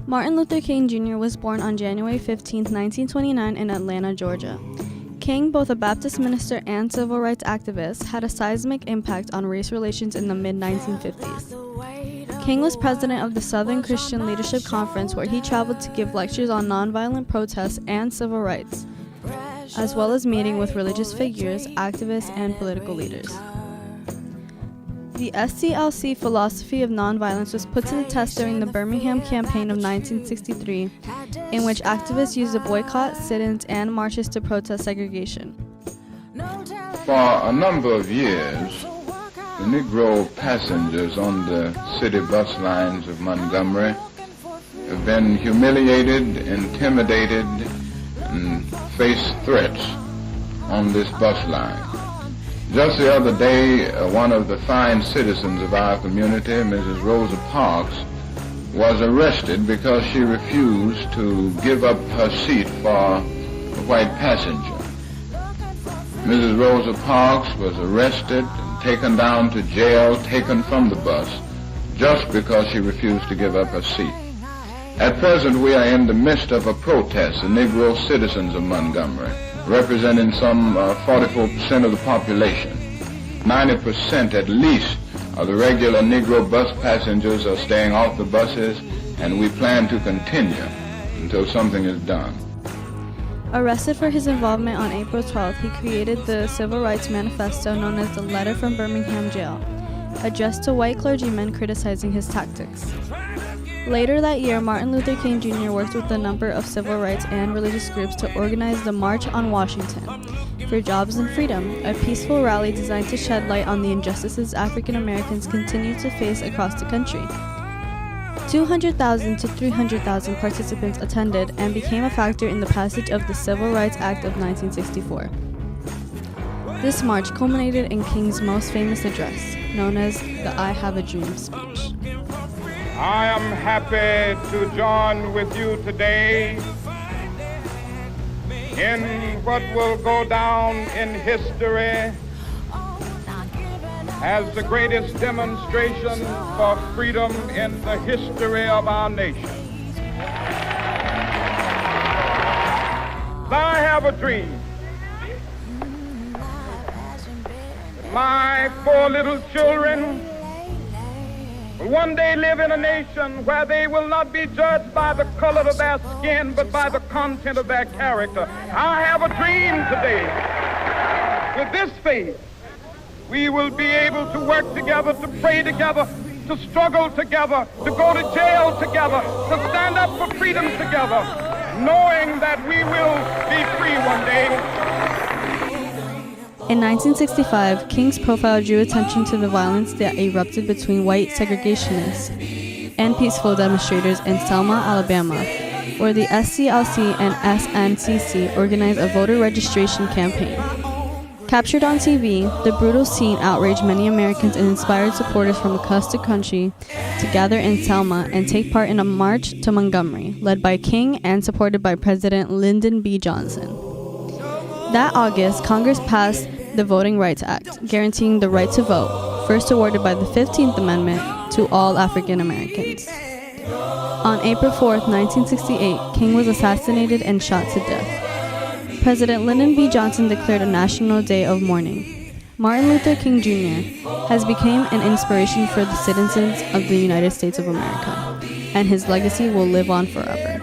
Martin Luther King Jr. was born on January 15, 1929 in Atlanta, Georgia. King, both a Baptist minister and civil rights activist, had a seismic impact on race relations in the mid-1950s. King was president of the Southern Christian Leadership Conference, where he traveled to give lectures on nonviolent protests and civil rights, as well as meeting with religious figures, activists, and political leaders. The SCLC philosophy of nonviolence was put to the test during the Birmingham campaign of 1963, in which activists used a boycott, sit-ins, and marches to protest segregation. For a number of years, the Negro passengers on the city bus lines of Montgomery have been humiliated, intimidated, and faced threats on this bus line. Just the other day, one of the fine citizens of our community, Mrs. Rosa Parks, was arrested because she refused to give up her seat for a white passenger. Mrs. Rosa Parks was arrested and taken down to jail, taken from the bus, just because she refused to give up her seat. At present, we are in the midst of a protest, the Negro citizens of Montgomery, representing some 44% of the population. 90% at least of the regular Negro bus passengers are staying off the buses, and we plan to continue until something is done. Arrested for his involvement on April 12th, he created the Civil Rights Manifesto known as the Letter from Birmingham Jail, addressed to white clergymen criticizing his tactics. Later that year, Martin Luther King Jr. worked with a number of civil rights and religious groups to organize the March on Washington for Jobs and Freedom, a peaceful rally designed to shed light on the injustices African Americans continue to face across the country. 200,000 to 300,000 participants attended and became a factor in the passage of the Civil Rights Act of 1964. This march culminated in King's most famous address, known as the I Have a Dream speech. I am happy to join with you today in what will go down in history as the greatest demonstration for freedom in the history of our nation. I have a dream. My 4 little children will one day live in a nation where they will not be judged by the color of their skin, but by the content of their character. I have a dream today. With this faith, we will be able to work together, to pray together, to struggle together, to go to jail together, to stand up for freedom together, knowing that we will be free one day. In 1965, King's profile drew attention to the violence that erupted between white segregationists and peaceful demonstrators in Selma, Alabama, where the SCLC and SNCC organized a voter registration campaign. Captured on TV, the brutal scene outraged many Americans and inspired supporters from across the country to gather in Selma and take part in a march to Montgomery, led by King and supported by President Lyndon B. Johnson. That August, Congress passed the Voting Rights Act, guaranteeing the right to vote, first awarded by the 15th Amendment to all African Americans. On April 4, 1968, King was assassinated and shot to death. President Lyndon B. Johnson declared a national day of mourning. Martin Luther King Jr. has become an inspiration for the citizens of the United States of America, and his legacy will live on forever.